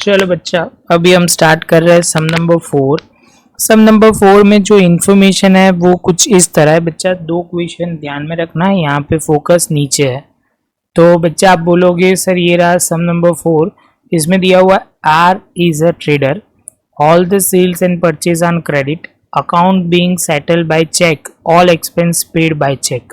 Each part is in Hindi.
चलो बच्चा, अभी हम स्टार्ट कर रहे हैं सम नंबर 4। सम नंबर 4 में जो इन्फॉर्मेशन है वो कुछ इस तरह है बच्चा। दो क्वेश्चन ध्यान में रखना है, यहाँ पे फोकस नीचे है। तो बच्चा आप बोलोगे सर ये रहा सम नंबर 4। इसमें दिया हुआ R is a trader, all the sales and purchase on credit, account being settled by cheque, all expense paid by cheque.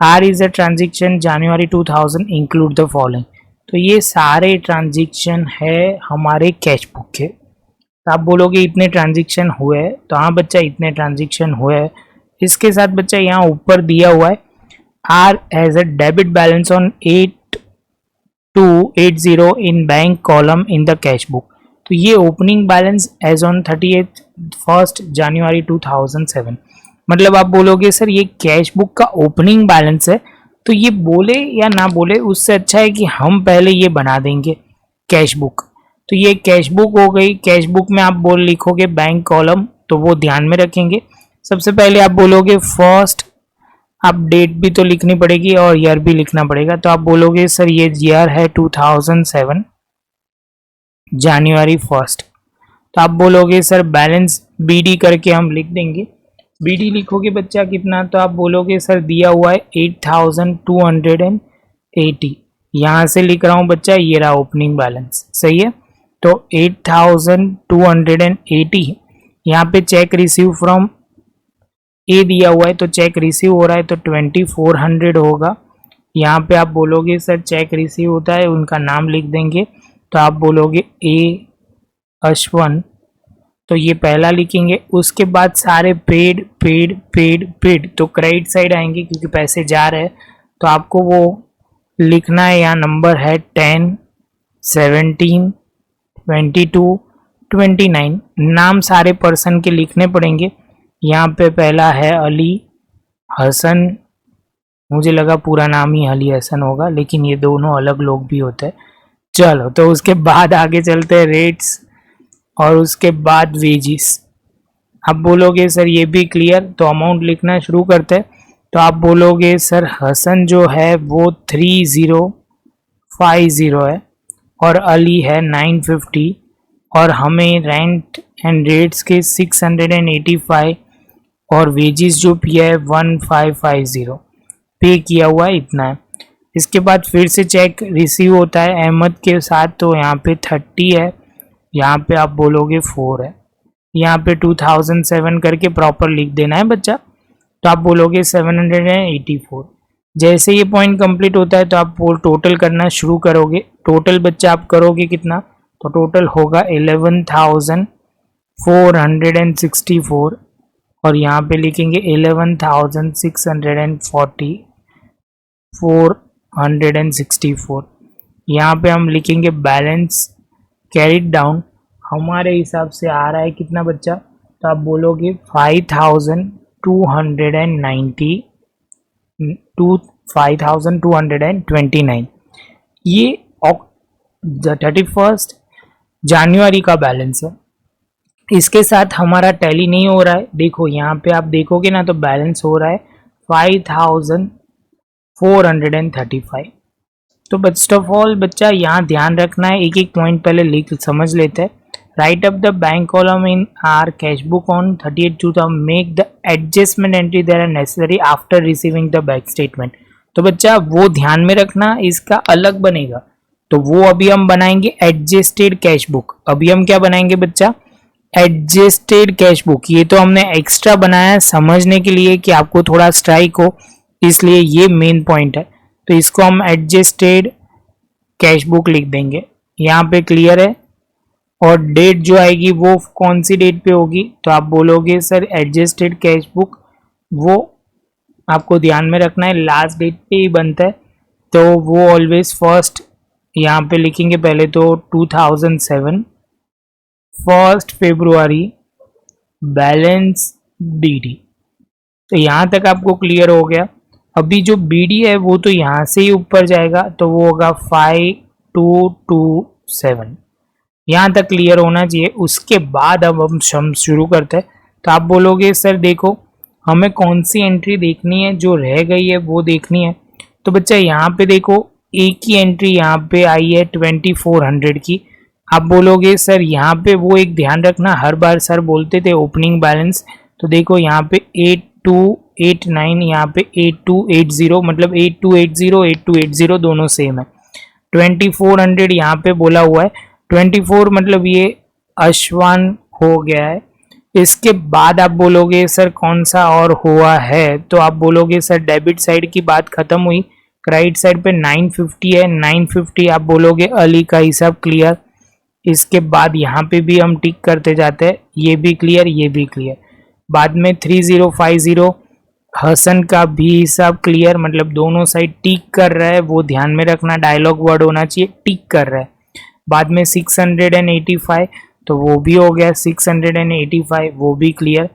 R is a transaction January 2000 include the following. तो ये सारे ट्रांजेक्शन है हमारे कैश बुक के। तो आप बोलोगे इतने ट्रांजेक्शन हुए, तो हाँ बच्चा इतने ट्रांजेक्शन हुए। इसके साथ बच्चा यहाँ ऊपर दिया हुआ है R has a debit balance on 8280 in bank column in the cash book. तो ये opening balance as on 31 January 2007। मतलब आप बोलोगे सर ये कैश बुक का ओपनिंग बैलेंस है, तो ये बोले या ना बोले उससे अच्छा है कि हम पहले ये बना देंगे कैश बुक। तो ये कैश बुक हो गई। कैश बुक में आप बोल लिखोगे बैंक कॉलम, तो वो ध्यान में रखेंगे। सबसे पहले आप बोलोगे फर्स्ट, आप डेट भी तो लिखनी पड़ेगी और ईयर भी लिखना पड़ेगा। तो आप बोलोगे सर ये ईयर है 2007 जनवरी 1। तो आप बोलोगे सर बैलेंस बीडी करके हम लिख देंगे। बीडी लिखोगे बच्चा कितना, तो आप बोलोगे सर दिया हुआ है 8280। यहाँ से लिख रहा हूँ बच्चा, ये रहा ओपनिंग बैलेंस, सही है। तो 8280, यहाँ पे चेक रिसीव फ्रॉम ए दिया हुआ है, तो चेक रिसीव हो रहा है तो 2400 होगा। यहाँ पे आप बोलोगे सर चेक रिसीव होता है, उनका नाम लिख देंगे। तो आप बोलोगे ए अश्वन, तो ये पहला लिखेंगे। उसके बाद सारे पेड पेड पेड पेड, तो क्रेडिट साइड आएंगे क्योंकि पैसे जा रहे हैं। तो आपको वो लिखना है, यहाँ नंबर है 10, 17, 22, 29। नाम सारे पर्सन के लिखने पड़ेंगे। यहाँ पे पहला है अली हसन, मुझे लगा पूरा नाम ही अली हसन होगा, लेकिन ये दोनों अलग लोग भी होते हैं। चलो, तो उसके बाद आगे चलते हैं रेट्स और उसके बाद वेजिस। आप बोलोगे सर ये भी क्लियर, तो अमाउंट लिखना शुरू करते हैं। तो आप बोलोगे सर हसन जो है वो 3050 है और अली है 950, और हमें रेंट एंड रेट्स के 685 और वेजिस जो पिया है 1550 पे किया हुआ है, इतना है। इसके बाद फिर से चेक रिसीव होता है अहमद के साथ, तो यहाँ पे 30 है, यहाँ पे आप बोलोगे 4 है। यहाँ पे 2007 करके प्रॉपर लिख देना है बच्चा। तो आप बोलोगे 784। जैसे ये पॉइंट कंप्लीट होता है तो आप वो टोटल करना शुरू करोगे। टोटल बच्चा आप करोगे कितना, तो टोटल होगा 11,464, और यहाँ पे लिखेंगे 11,644। यहाँ पे हम लिखेंगे बैलेंस कैरिड डाउन, हमारे हिसाब से आ रहा है कितना बच्चा, तो आप बोलोगे 5229। ये 31 जनवरी का बैलेंस है। इसके साथ हमारा टैली नहीं हो रहा है। देखो यहाँ पे आप देखोगे ना, तो बैलेंस हो रहा है 5435। तो फर्स्ट ऑफ ऑल बच्चा यहाँ ध्यान रखना है, एक एक पॉइंट पहले लिख समझ लेते हैं। Write up the bank column in R cash book on 38/2000, make the adjustment entry there are necessary after receiving the bank statement. तो बच्चा वो ध्यान में रखना, इसका अलग बनेगा। तो वो अभी हम बनाएंगे एडजस्टेड कैश बुक। अभी हम क्या बनाएंगे बच्चा, एडजस्टेड कैश बुक। ये तो हमने एक्स्ट्रा बनाया है समझने के लिए कि आपको थोड़ा स्ट्राइक हो, इसलिए ये मेन पॉइंट है। तो इसको हम एडजस्टेड कैश बुक लिख देंगे, यहाँ पे क्लियर है। और डेट जो आएगी वो कौन सी डेट पे होगी, तो आप बोलोगे सर एडजस्टेड कैश बुक, वो आपको ध्यान में रखना है लास्ट डेट पे ही बनता है। तो वो ऑलवेज फर्स्ट, यहाँ पे लिखेंगे पहले तो 2007 1 फरवरी बैलेंस बीडी। तो यहाँ तक आपको क्लियर हो गया। अभी जो बीडी है वो तो यहाँ से ही ऊपर जाएगा, तो वो होगा 5227। यहाँ तक क्लियर होना चाहिए। उसके बाद अब हम शुरू करते हैं। तो आप बोलोगे सर देखो हमें कौन सी एंट्री देखनी है, जो रह गई है वो देखनी है। तो बच्चा यहाँ पे देखो एक ही एंट्री यहाँ पे आई है 2400 की, आप बोलोगे सर यहाँ पे वो एक ध्यान रखना, हर बार सर बोलते थे ओपनिंग बैलेंस, तो देखो यहाँ पे 8289, यहाँ पे 8280, मतलब 8280 8280 दोनों सेम है। 2400 यहाँ पे बोला हुआ है, 24 मतलब ये अश्वान हो गया है। इसके बाद आप बोलोगे सर कौन सा और हुआ है, तो आप बोलोगे सर डेबिट साइड की बात खत्म हुई, क्रेडिट साइड पे 950 है, 950 आप बोलोगे अली का हिसाब क्लियर। इसके बाद यहाँ पे भी हम टिक करते जाते हैं, ये भी क्लियर, ये भी क्लियर। बाद में 3050 हसन का भी हिसाब क्लियर, मतलब दोनों साइड टिक कर रहा है, वो ध्यान में रखना, डायलॉग वर्ड होना चाहिए टिक कर रहा है। बाद में 685 तो वो भी हो गया, 685 वो भी क्लियर,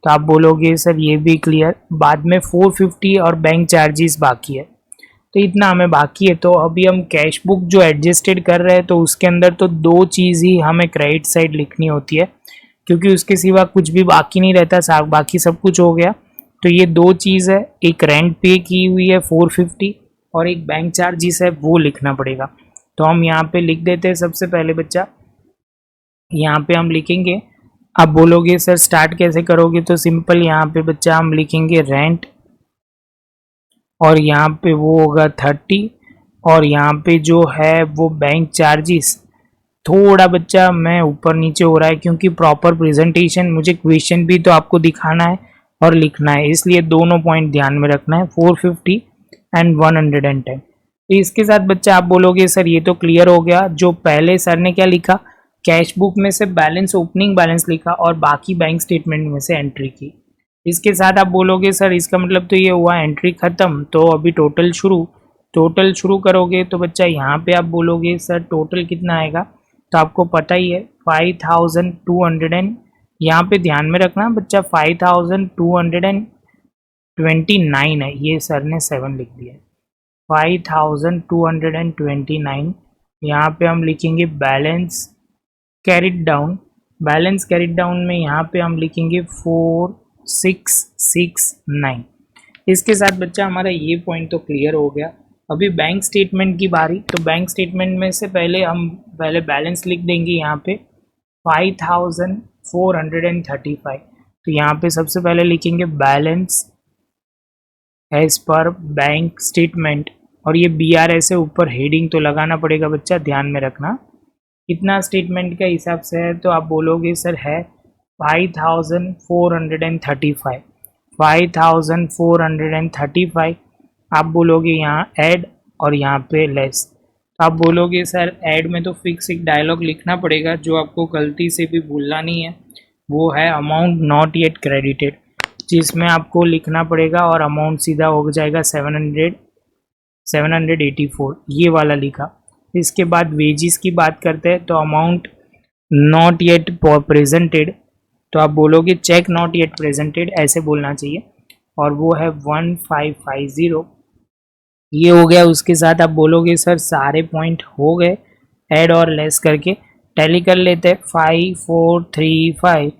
तो आप बोलोगे सर ये भी क्लियर। बाद में 450 और बैंक चार्जेस बाकी है, तो इतना हमें बाकी है। तो अभी हम कैश बुक जो एडजस्टेड कर रहे हैं, तो उसके अंदर तो दो चीज़ ही हमें क्रेडिट साइड लिखनी होती है, क्योंकि उसके सिवा कुछ भी बाकी नहीं रहता, बाकी सब कुछ हो गया। तो ये दो चीज़ है, एक रेंट पे की हुई है 450 और एक बैंक चार्जेस है, वो लिखना पड़ेगा। तो हम यहाँ पे लिख देते हैं सबसे पहले बच्चा, यहाँ पे हम लिखेंगे, आप बोलोगे सर स्टार्ट कैसे करोगे, तो सिंपल यहाँ पे बच्चा हम लिखेंगे रेंट, और यहाँ पे वो होगा 30, और यहाँ पे जो है वो बैंक चार्जेस। थोड़ा बच्चा मैं ऊपर नीचे हो रहा है, क्योंकि प्रॉपर प्रेजेंटेशन, मुझे क्वेश्चन भी तो आपको दिखाना है और लिखना है, इसलिए दोनों पॉइंट ध्यान में रखना है, 450 एंड 110। तो इसके साथ बच्चा आप बोलोगे सर ये तो क्लियर हो गया। जो पहले सर ने क्या लिखा, कैश बुक में से बैलेंस, ओपनिंग बैलेंस लिखा और बाकी बैंक स्टेटमेंट में से एंट्री की। इसके साथ आप बोलोगे सर इसका मतलब तो ये हुआ एंट्री खत्म, तो अभी टोटल शुरू करोगे। तो बच्चा यहाँ पे आप बोलोगे सर टोटल कितना आएगा, तो आपको पता ही है 5200, यहाँ पे ध्यान में रखना बच्चा 5229 है, ये सर ने 7 लिख दिया, 5229। यहाँ पे हम लिखेंगे बैलेंस कैरिड डाउन, में यहाँ पे हम लिखेंगे 4669। इसके साथ बच्चा हमारा ये पॉइंट तो क्लियर हो गया। अभी बैंक स्टेटमेंट की बारी, तो बैंक स्टेटमेंट में से हम पहले बैलेंस लिख देंगे यहाँ पे 5435। तो यहाँ पे सबसे पहले लिखेंगे बैलेंस एज पर बैंक स्टेटमेंट, और ये BRS है, ऊपर हेडिंग तो लगाना पड़ेगा बच्चा, ध्यान में रखना कितना स्टेटमेंट का हिसाब से है। तो आप बोलोगे सर है 5435, आप बोलोगे यहाँ ऐड और यहाँ पे लेस। तो आप बोलोगे सर ऐड में तो फिक्स एक डायलॉग लिखना पड़ेगा, जो आपको गलती से भी भूलना नहीं है, वो है अमाउंट नॉट येट क्रेडिटेड, जिसमें आपको लिखना पड़ेगा और अमाउंट सीधा हो जाएगा 784, ये वाला लिखा। इसके बाद वेजिस की बात करते हैं, तो अमाउंट नॉट येट प्रेजेंटेड, तो आप बोलोगे चेक नॉट येट प्रेजेंटेड, ऐसे बोलना चाहिए, और वो है 1550, ये हो गया। उसके साथ आप बोलोगे सर सारे पॉइंट हो गए, ऐड और लेस करके टैली कर लेते हैं। 5435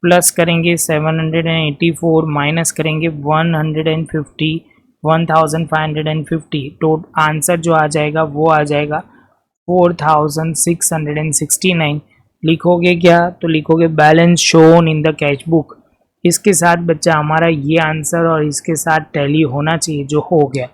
प्लस करेंगे 784 माइनस करेंगे 1550, तो आंसर जो आ जाएगा वो आ जाएगा 4669। लिखोगे क्या, तो लिखोगे balance shown in the cash book. इसके साथ बच्चा हमारा ये आंसर और इसके साथ टैली होना चाहिए, जो हो गया।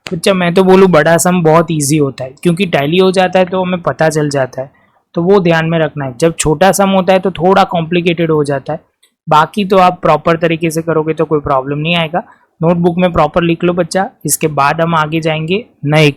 बच्चा मैं तो बोलूँ बड़ा सम बहुत इजी होता है, क्योंकि टैली हो जाता है तो हमें पता चल जाता है, तो वो ध्यान में रखना है। जब छोटा सम होता है तो थोड़ा कॉम्प्लिकेटेड हो जाता है, बाकी तो आप प्रॉपर तरीके से करोगे तो कोई प्रॉब्लम नहीं आएगा। नोटबुक में प्रॉपर लिख लो बच्चा। इसके बाद हम आगे जाएंगे नए